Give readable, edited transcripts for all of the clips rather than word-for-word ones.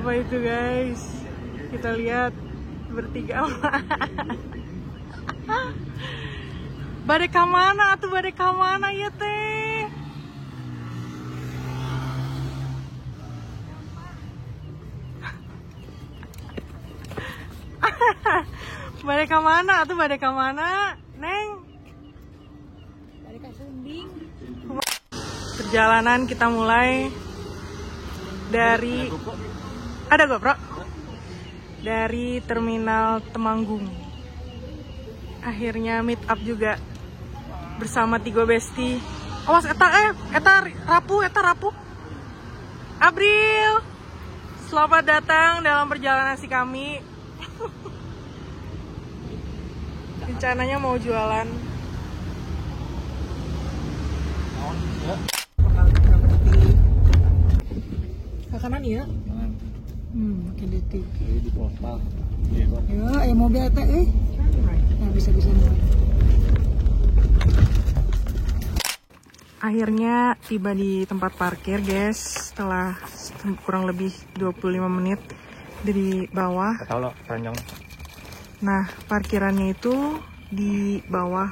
Apa itu guys? Kita lihat bertiga. Badai kamana tuh, badai kamana ya teh? Badai kamana tuh, badai kamana, Neng? Badai kasumbing. Perjalanan kita mulai dari ada GoPro dari terminal Temanggung. Akhirnya meet up juga bersama Tigo Besti. Awas eta rapuh. April, selamat datang dalam perjalanan si kami. Rencananya mau jualan. Kanan ya? Makin detik. Di portal. Ya, mobil eta Nah, bisa-bisa mulai. Akhirnya tiba di tempat parkir, guys. Setelah kurang lebih 25 menit dari bawah. Tahu lo, panjang. Nah, parkirannya itu di bawah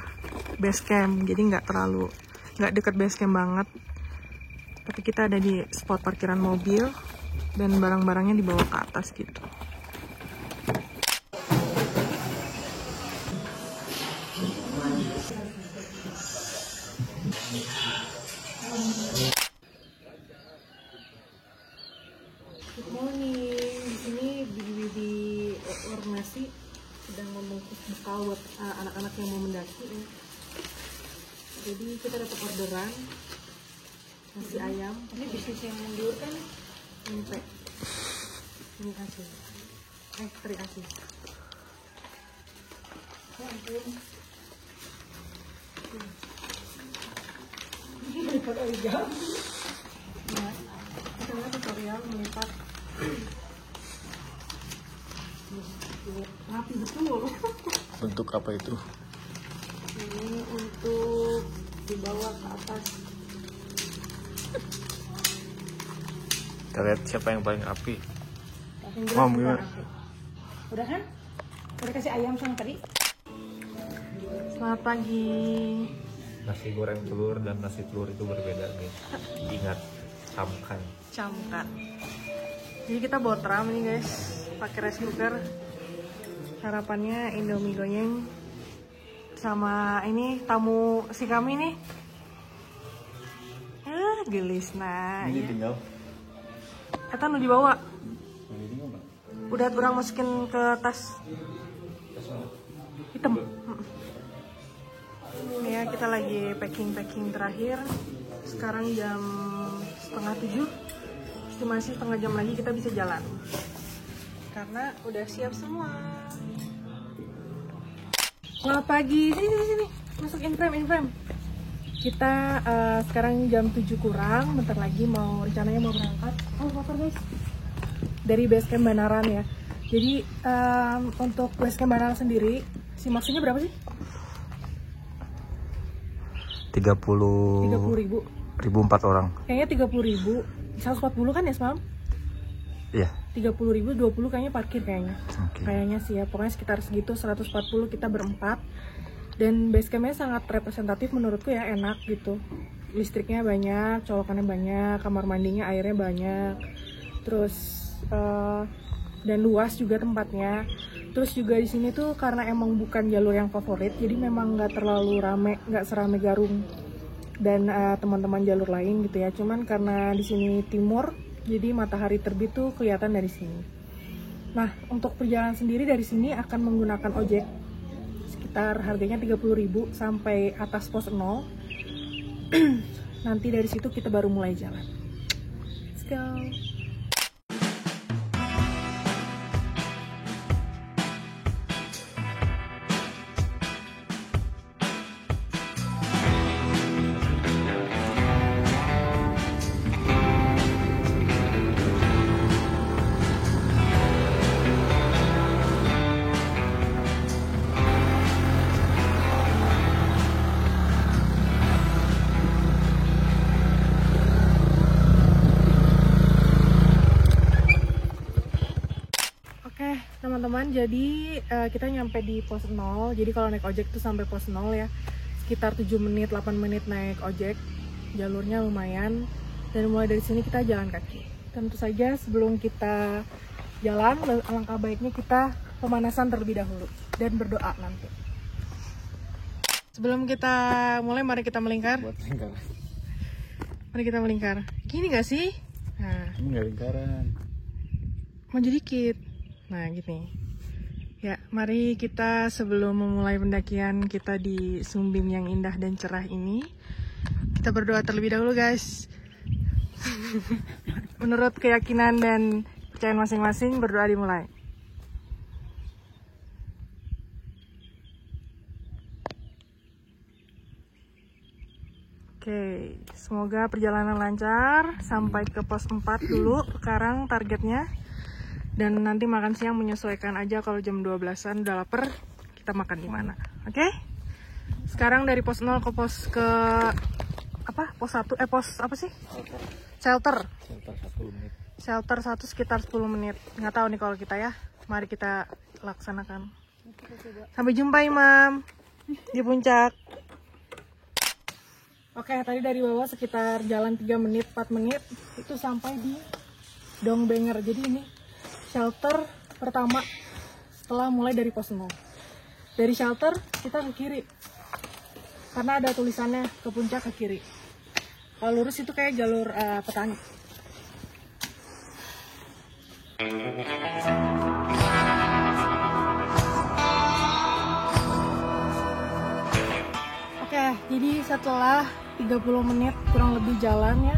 base camp. Jadi nggak deket base camp banget. Tapi kita ada di spot parkiran mobil dan barang-barangnya dibawa ke atas gitu. Good morning. Di sini bibi-bibi ornasi sedang membungkus bekal buat anak-anak yang mau mendaki. Jadi kita dapat orderan nasi ayam. Ini bisnis yang menggiurkan. Tempe. Ini asin. Teri asin. Ya ampun. Ini melipat origam. Ya, kita lihat tutorial melipat. Rapi betul. Bentuk apa itu? Ini untuk dibawa ke atas. Kita lihat siapa yang paling api. Mam, gimana? Udah kan? Udah kasih ayam sama tadi? Selamat pagi. Nasi goreng telur dan nasi telur itu berbeda nih. Ingat, camkan. Camkan. Jadi kita bawa tram nih guys, pakai rice cooker. Harapannya Indomie goyeng sama ini tamu si kami nih. Gelis nah. Ini Ya. tinggal. Eta nu dibawa. Ini tinggal nggak? Udah kurang masukin ke tas hitam. Ya, kita lagi packing terakhir. Sekarang jam 6:30. Estimasi setengah jam lagi kita bisa jalan. Karena udah siap semua. Selamat pagi. Sini. Masuk in frame. Kita sekarang jam 7 kurang, bentar lagi rencananya mau berangkat. Oh, motor guys. Dari base camp Banaran ya. Jadi untuk base camp Banaran sendiri, si maksudnya berapa sih? 30.000 4 orang. Kayaknya 30.000. 140 kan ya semalam? Iya. 30.000, 20 kayaknya parkir kayaknya. Oke. Kayaknya sih ya, pokoknya sekitar segitu, 140 kita berempat. Dan base campnya sangat representatif menurutku ya, enak gitu. Listriknya banyak, colokannya banyak, kamar mandinya airnya banyak. Terus dan luas juga tempatnya. Terus juga di sini tuh karena emang bukan jalur yang favorit, jadi memang nggak terlalu rame, nggak serame Garung dan teman-teman jalur lain gitu ya. Cuman karena di sini timur, jadi matahari terbit tuh kelihatan dari sini. Nah, untuk perjalanan sendiri dari sini akan menggunakan ojek. Sekitar harganya 30.000 sampai atas pos 0. Nanti dari situ kita baru mulai jalan. Let's go. teman-teman, jadi kita nyampe di pos 0. Jadi kalau naik ojek tuh sampai pos 0 ya, sekitar 7 menit, 8 menit naik ojek. Jalurnya lumayan, dan mulai dari sini kita jalan kaki. Tentu saja sebelum kita jalan, alangkah baiknya kita pemanasan terlebih dahulu dan berdoa nanti. Sebelum kita mulai, mari kita melingkar. Buat lingkaran. Mari kita melingkar. Gini gak sih? Nah, Ini nggak lingkaran. maju dikit. Nah, gini. Ya, mari kita sebelum memulai pendakian kita di Sumbing yang indah dan cerah ini, kita berdoa terlebih dahulu, guys. Menurut keyakinan dan kepercayaan masing-masing, berdoa dimulai. Oke, semoga perjalanan lancar sampai ke pos 4 dulu sekarang targetnya. Dan nanti makan siang menyesuaikan aja, kalau jam 12-an udah lapar, kita makan di mana. Oke? Sekarang dari pos 0 ke pos ke apa? Pos 1 pos apa sih? Shelter. Sekitar 10 menit. Shelter 1 sekitar 10 menit. Nggak tahu nih kalau kita ya. Mari kita laksanakan. Sampai jumpa, Imam. Di puncak. Oke, tadi dari bawah sekitar jalan 3 menit, 4 menit, itu sampai di Dongbenger. Jadi ini shelter pertama setelah mulai dari pos 0. Dari shelter kita ke kiri, karena ada tulisannya ke puncak ke kiri. Kalau lurus itu kayak jalur petani. Oke, jadi setelah 30 menit kurang lebih jalan ya,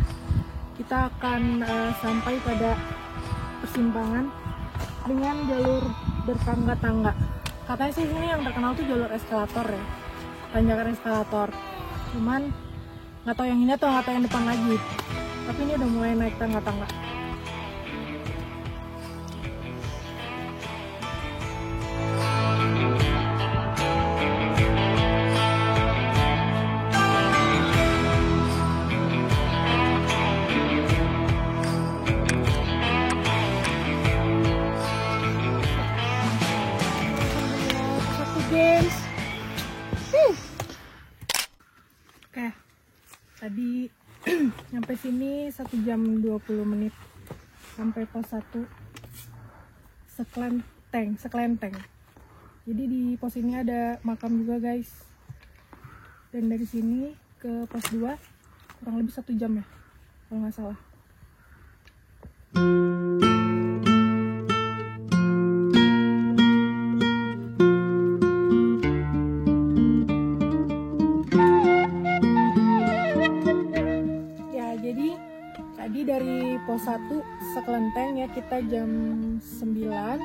kita akan sampai pada persimpangan dengan jalur bertangga-tangga. Katanya sih ini yang terkenal tuh jalur eskalator ya, tanjakan eskalator. Cuman nggak tahu yang ini atau nggak tahu yang depan lagi. Tapi ini udah mulai naik tangga-tangga. Oke, tadi nyampe sini 1 jam 20 menit sampai pos 1 Seklenteng. Jadi di pos ini ada makam juga, guys. Dan dari sini ke pos 2 kurang lebih 1 jam ya, kalau nggak salah. Dari pos 1 Seklenteng ya, kita jam 9,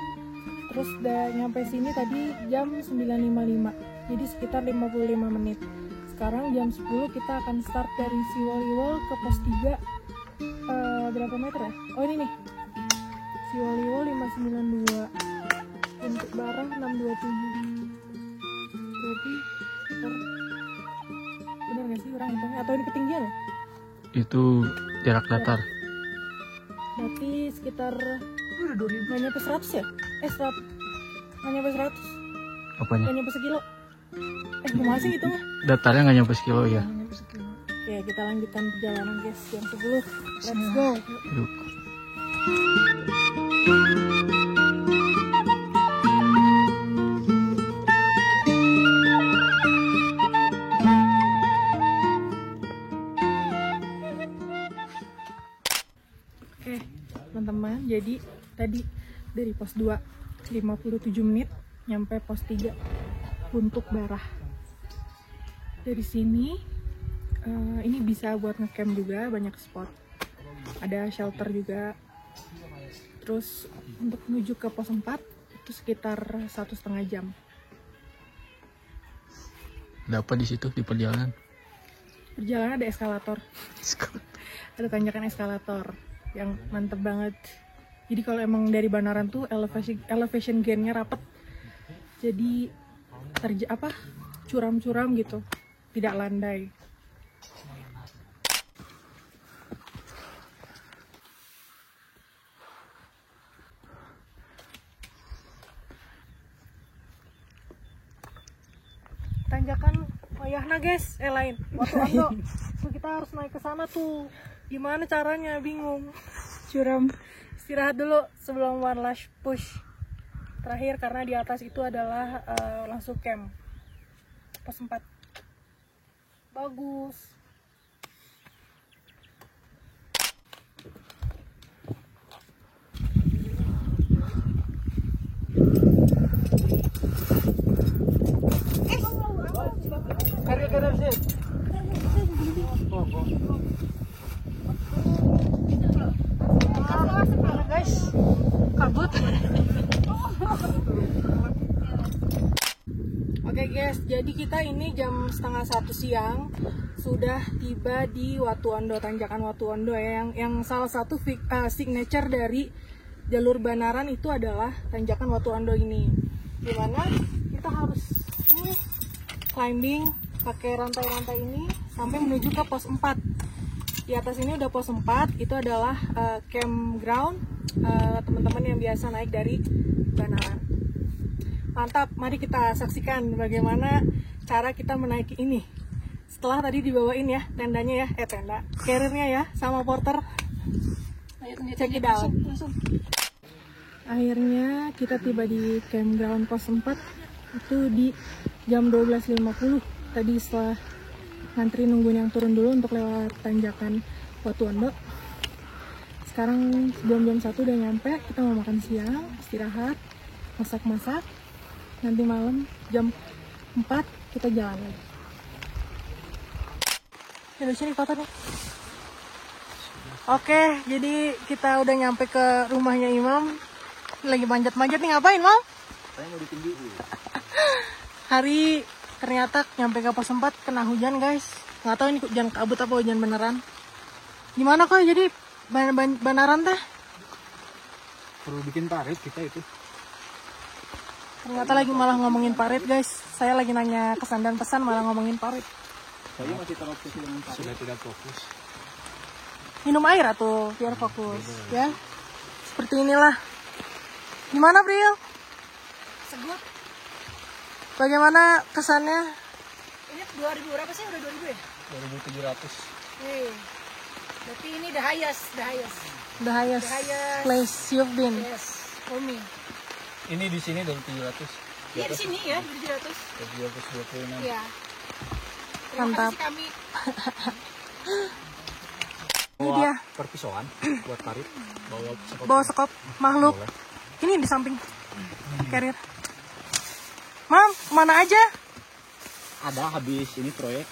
terus udah nyampe sini tadi jam 9.55, jadi sekitar 55 menit. Sekarang jam 10 kita akan start dari Siwoliwol ke pos 3. Berapa meter ya? Oh ini nih, Siwoliwol 592, untuk Barah 627. Berarti sekitar, bener gak sih orang hitungnya? Atau ini ketinggian ya? Itu jarak datar. Berarti sekitar nggak nyampe 100 ya? 100. Nggak nyampe 100. Apanya? Nggak nyampe sekilo. Gimana sih hitungnya? Datarnya nggak nyampe sekilo ya. Nggak nyampe sekilo. Ya, kita lanjutkan perjalanan, guys. Jam 10. Let's go. Yuk. Oke, teman-teman. Jadi tadi dari pos 2 57 menit nyampe pos 3 untuk Barah. Dari sini ini bisa buat ngecamp juga, banyak spot. Ada shelter juga. Terus untuk menuju ke pos 4 itu sekitar 1,5 jam. Ada apa di situ di perjalanan? Perjalanan ada eskalator. Ada tanjakan eskalator yang mantep banget. Jadi kalau emang dari Banaran tuh elevation gainnya rapet. Jadi curam-curam gitu, tidak landai. Ayahna guys, lain. Waktu Ando, so kita harus naik ke sana tuh. Gimana caranya? Bingung. Curam. Istirahat dulu sebelum one last push terakhir karena di atas itu adalah langsung camp. Pos 4. Bagus. Guys, kabut. Oke guys, jadi kita ini jam 12:30 siang sudah tiba di Watu Ondo, tanjakan Watu Ondo ya, yang salah satu signature dari jalur Banaran itu adalah tanjakan Watu Ondo ini. Dimana kita harus ini climbing pakai rantai-rantai ini sampai menuju ke pos 4. Di atas ini udah pos 4, itu adalah campground teman-teman yang biasa naik dari Banaran. Mantap, mari kita saksikan bagaimana cara kita menaiki ini. Setelah tadi dibawain ya tendanya ya, tenda, carrier-nya ya, sama porter. Check it out. Akhirnya kita tiba di campground pos 4 itu di jam 12.50. Tadi setelah ngantri nungguin yang turun dulu untuk lewat tanjakan Watu Ondo. Sekarang sebelum jam 1 udah nyampe, kita mau makan siang, istirahat, masak-masak. Nanti malam jam 4 kita jalan lagi. Ya, sini kotor nih. Oke, jadi kita udah nyampe ke rumahnya Imam. Lagi manjat-manjat nih, ngapain Mam? Saya mau ditinggiin. Hari ternyata nyampe ke pos 4 kena hujan guys. Nggak tahu ini hujan kabut apa hujan beneran. Gimana kok jadi Banaran teh? Perlu bikin parit kita itu. Ternyata lagi malah ngomongin parit guys. Saya lagi nanya kesan dan pesan malah ngomongin parit. Saya masih terobsesi dengan parit. Sudah tidak fokus. Minum air atau biar fokus ya. Seperti inilah. Gimana Bril? Segut. Bagaimana kesannya? Ini 2000 berapa sih? Udah 2000 ya? 2700. Berarti ini the highest. The highest place you've been. Yes, for me. Ini di sini 2700. Iya di sini ya, 700. 726. Iya. Terima Mantap. kasih kami. Ini dia. Perpisauan buat parit. Bawa sekop makhluk. Ini di samping carrier. Mam, kemana aja? Ada habis ini proyek.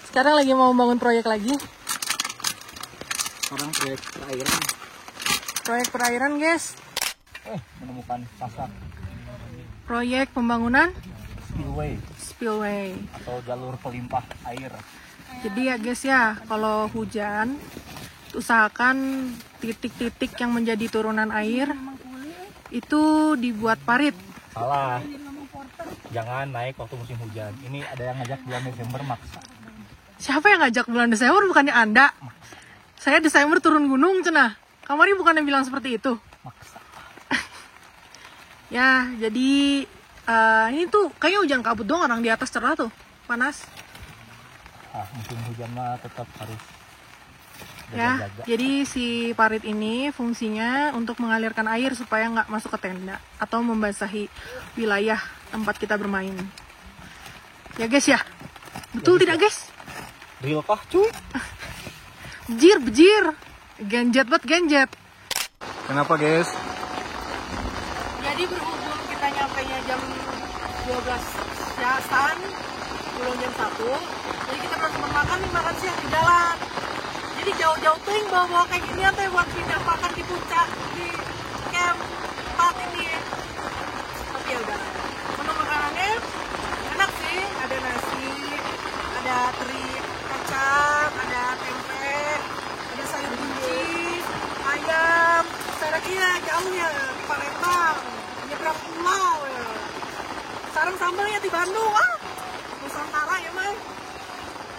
Sekarang lagi mau bangun proyek lagi. Sekarang proyek perairan. Proyek perairan guys. Menemukan sasak Proyek pembangunan spillway spillway. atau jalur pelimpah air. Jadi ya guys ya, kalau hujan usahakan titik-titik yang menjadi turunan air itu dibuat parit. Salah. Jangan naik waktu musim hujan. Ini ada yang ngajak bulan Desember maksa. Siapa yang ngajak bulan Desember? Bukannya Anda. Saya Desember turun gunung cenah. Kamari bukannya bilang seperti itu. Maksa. Ya, jadi ini tuh kayaknya hujan kabut doang, orang di atas cerah tuh. Panas. Musim hujan mah tetap harus Ya, jaga-jaga. jadi si parit ini fungsinya untuk mengalirkan air supaya nggak masuk ke tenda atau membasahi wilayah tempat kita bermain. Ya guys ya, betul tidak guys? Real kah cuy? Bejir, genjet banget genjet. Kenapa guys? Jadi berhubung kita nyampainya jam 12 siang, belum jam 1, jadi kita harus makan siang di jalan. Jadi jauh-jauh tuh yang bawa kayak gini teh buat pindah makan di puncak di camp 4 ini. Tapi ya udah. Menu makanannya enak sih, ada nasi, ada teri kacang, ada tempe, ada sayur buncis, ayam. Jaraknya jauh ya di Palembang, nyebrang pulau ya. Sarang sambalnya di Bandung, Nusantara ya mah.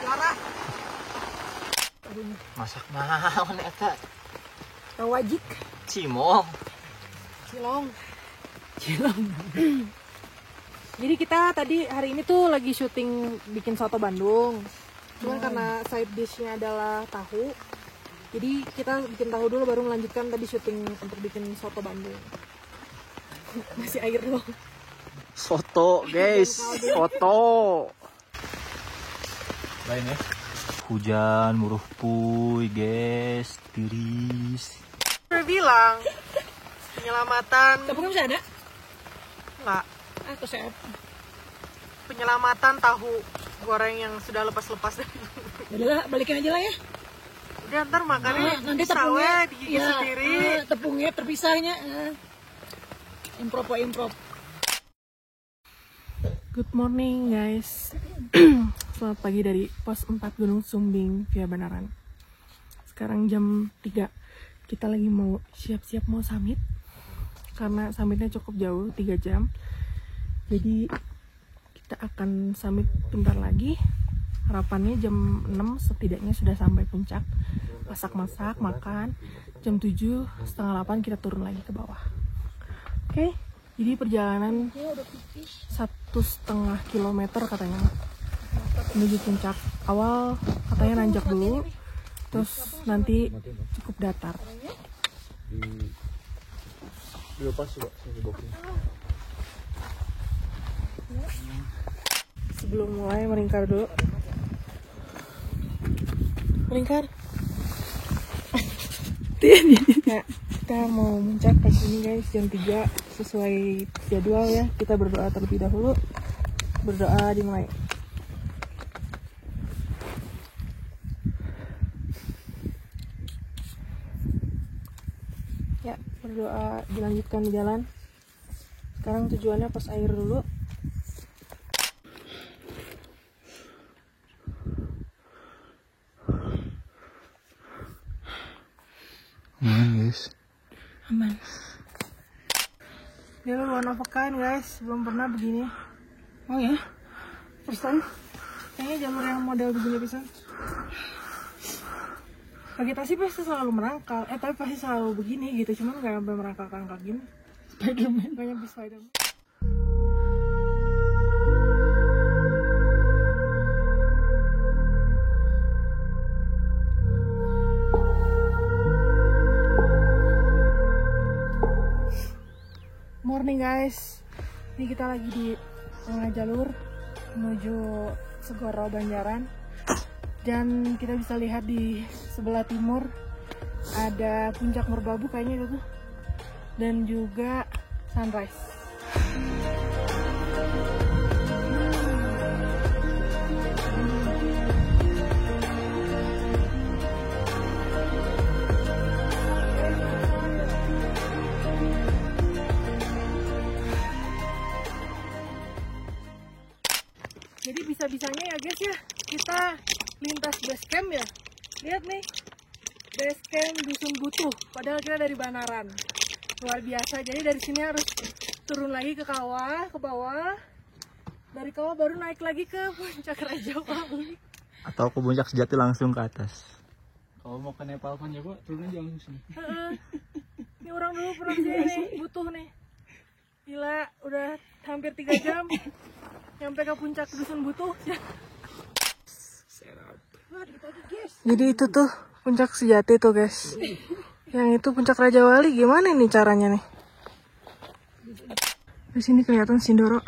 Larah. Masak naon eta? Wajik, Cimol. cilong. Jadi kita tadi hari ini tuh lagi syuting bikin soto Bandung. Cuman karena side dish-nya adalah tahu, jadi kita bikin tahu dulu baru melanjutkan tadi syuting untuk bikin soto Bandung. Masih air doang. Soto guys, soto. Lain ya. Hujan muruh puy guys, tiris. Udah bilang penyelamatan. Tepungnya bisa ada? Enggak. Atau saya Penyelamatan tahu goreng yang sudah lepas-lepas dari. Udah balikin aja lah ya. Udah ntar makannya Nanti bisa tepungnya we, digigit sendiri. tepungnya terpisahnya. Improv. Good morning guys. Selamat pagi dari pos 4 Gunung Sumbing via Banaran. Sekarang jam 3. Kita lagi mau siap-siap mau summit. Karena summitnya cukup jauh, 3 jam. Jadi kita akan summit bentar lagi. Harapannya jam 6 setidaknya sudah sampai puncak. Masak-masak, makan. Jam 7, setengah 8 kita turun lagi ke bawah. Oke, jadi perjalanan 1,5 kilometer katanya menuju puncak. Awal katanya nanjak dulu, terus nanti cukup datar. Sebelum mulai melingkar dulu. Melingkar. Nah, kita mau puncak pas ini guys jam 3 sesuai jadwal ya. Kita berdoa terlebih dahulu. Berdoa dimulai. Ya, berdoa dilanjutkan di jalan. Sekarang tujuannya pas air dulu. Guys. Aman. Dia luar nafakan guys, belum pernah begini. Oh ya? First time. Kayaknya jalur yang model begini pisan. Vegetasi pasti selalu merangkal, tapi pasti selalu begini gitu, cuman nggak sampai merangkak-rangkak gini. Spiderman, banyak di Spiderman. Morning guys, ini kita lagi di tengah jalur menuju Segoro Banjaran, dan kita bisa lihat di sebelah timur ada puncak Merbabu kayaknya itu tuh, dan juga sunrise. Jadi bisa-bisanya ya guys ya, kita lintas base camp ya. Lihat nih, base camp Dusun Butuh, padahal kita dari Banaran. Luar biasa, jadi dari sini harus turun lagi ke kawah, ke bawah. Dari kawah baru naik lagi ke puncak Raja Wali. Atau ke puncak sejati langsung ke atas. Kalau mau ke Nepal kan ya, turun aja langsung sini. Ini orang dulu pernah sini nih, Butuh nih. Gila, udah hampir 3 jam. Sampai ke puncak Dusun Butuh. Jadi itu tuh puncak sejati tuh guys. Yang itu puncak Raja Wali, gimana nih caranya nih? Di sini kelihatan Sindoro.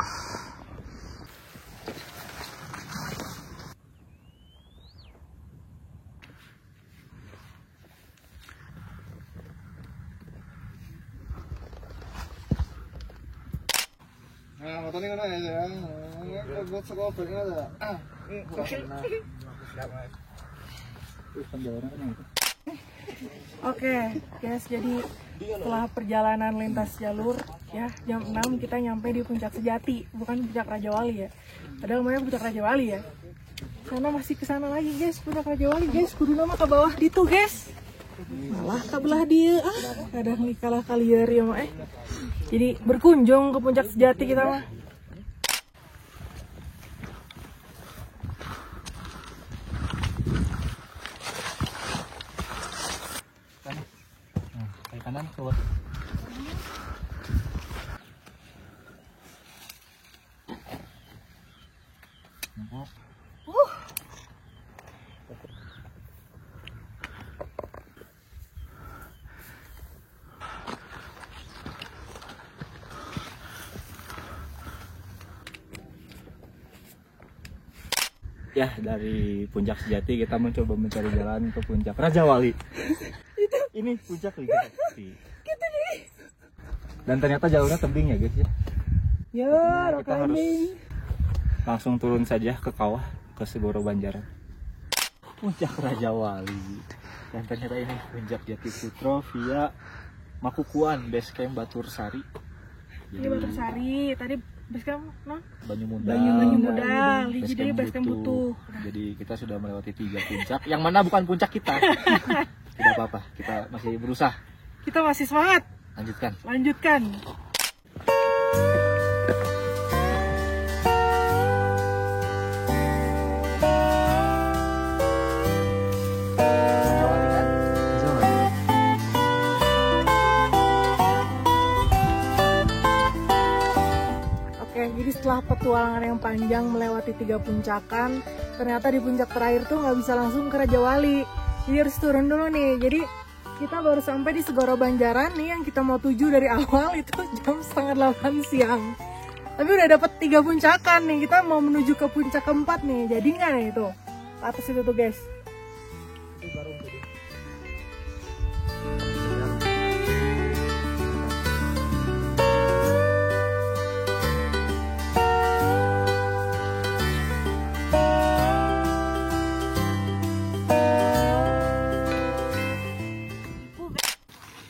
Oke guys, jadi setelah perjalanan lintas jalur ya, jam 6 kita nyampe di puncak sejati, bukan puncak Raja Wali ya. Padahal namanya puncak Raja Wali ya. Sana masih ke sana lagi guys, puncak Raja Wali guys, kudu nama ke bawah ditu guys. Malah kabelah dia, kadang kalah kalier ya mah. Jadi berkunjung ke puncak sejati kita mah. Kanan keluar. Ya, dari Puncak Sejati kita mencoba mencari jalan ke Puncak Raja Wali. Ini puncak Liga Sakti. Dan ternyata jalurnya tebing ya guys ya. Ya, Kita harus langsung turun saja ke kawah ke Segoro Banjaran. Puncak Raja Wali. Dan ternyata ini Puncak Jati Putro via Makukuan Base Camp Batur Sari. ini Batur Sari. Tadi base camp Banyu Muda. Banyu Muda. Base Jadi Camp base camp Butuh. Jadi kita sudah melewati 3 puncak, yang mana bukan puncak kita. Tidak apa-apa, kita masih berusaha. Kita masih semangat. Lanjutkan. Lanjutkan. Oke, jadi setelah petualangan yang panjang melewati 3 puncakan, ternyata di puncak terakhir tuh nggak bisa langsung ke Raja Wali. Jadi harus turun dulu nih. Jadi kita baru sampai di Segoro Banjaran nih, yang kita mau tuju dari awal itu jam 7:30 siang. Tapi udah dapet 3 puncakan nih, kita mau menuju ke puncak keempat nih. Jadi nggak nih itu? Atas itu tuh guys.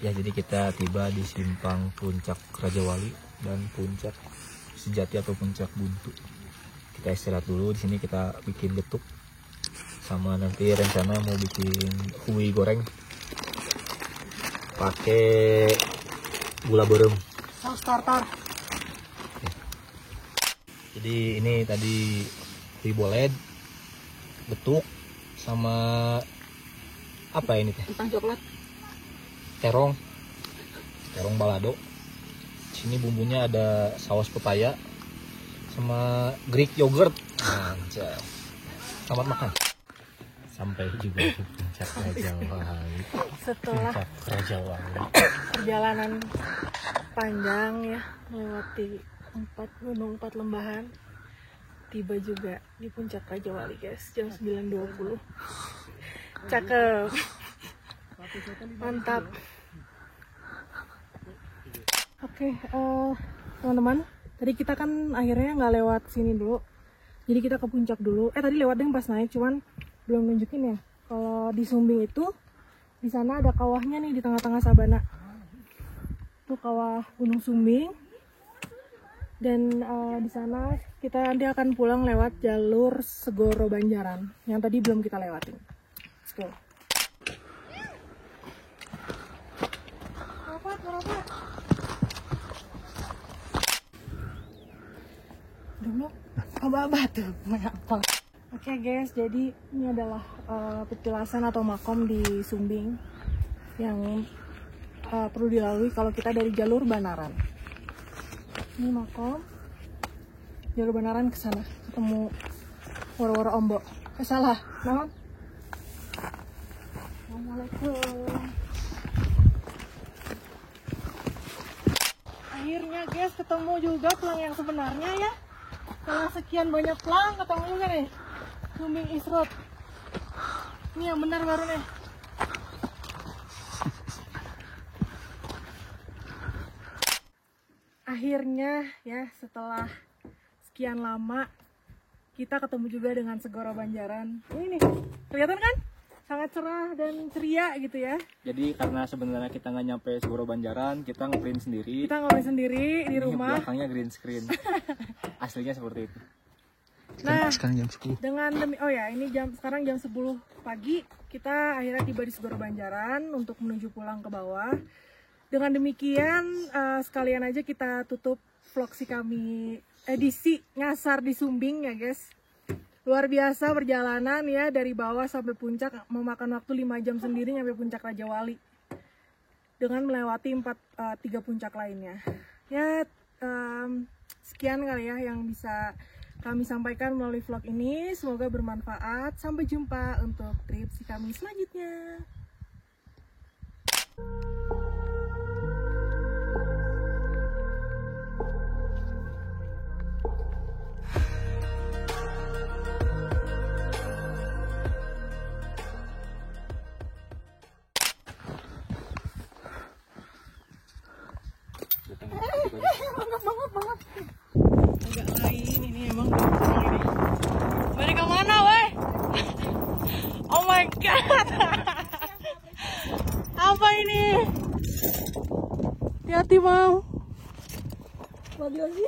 Ya, jadi kita tiba di simpang Puncak Raja Wali dan Puncak Sejati atau Puncak Buntu. Kita istirahat dulu di sini, kita bikin getuk sama nanti rencana mau bikin uwi goreng pakai gula berem. Saus tartar. Jadi ini tadi uwi boled, getuk sama apa ini teh? Tentang coklat. Terong balado. Sini bumbunya ada saus pepaya sama Greek yogurt. Anjay. Selamat makan. Sampai juga di Puncak Raja Wali. Setelah Puncak Raja Wali. perjalanan panjang ya, melewati 4 gunung 4 lembahan, tiba juga di Puncak Raja Wali guys, jam 9.20. Cakep, mantap. Oke, teman-teman, tadi kita kan akhirnya nggak lewat sini dulu, jadi kita ke puncak dulu. Tadi lewat deh pas naik, cuman belum nunjukin ya. Kalau di Sumbing itu, di sana ada kawahnya nih di tengah-tengah sabana. Itu kawah Gunung Sumbing. Dan di sana kita nanti akan pulang lewat jalur Segoro Banjaran yang tadi belum kita lewatin. Let's go. Merapat. Dulu aba-aba tuh mengapa. Oke guys, jadi ini adalah petilasan atau makom di Sumbing yang perlu dilalui kalau kita dari jalur Banaran. Ini makom, jalur Banaran ke sana ketemu Woro-Woro Ombok. Salah, naon? Assalamualaikum. Akhirnya guys ketemu juga pelang yang sebenarnya ya. Setelah sekian banyak pelang ketemu juga nih Sumbing Isrod. Ini yang benar baru nih. Akhirnya ya setelah sekian lama kita ketemu juga dengan Segoro Banjaran. Ini nih, kelihatan kan? Sangat cerah dan ceria gitu ya. Jadi karena sebenarnya kita nggak nyampe Segoro Banjaran, kita ngeprint sendiri. Kita ngobrol sendiri di rumah. Belakangnya green screen. Aslinya seperti itu. Nah, Sekarang jam 10. dengan demi ini sekarang jam 10 pagi kita akhirnya tiba di Segoro Banjaran untuk menuju pulang ke bawah. Dengan demikian sekalian aja kita tutup vlog si kami edisi nyasar di Sumbing ya guys. Luar biasa perjalanan ya, dari bawah sampai puncak memakan waktu 5 jam sendiri nyampe Puncak Raja Wali dengan melewati 3 puncak lainnya. Ya sekian kali ya yang bisa kami sampaikan melalui vlog ini. Semoga bermanfaat. Sampai jumpa untuk trip kami selanjutnya. Banget. Agak lain ini emang. Balik ke mana, weh? Oh my god. Apa ini? Hati-hati, Mam. Lagi.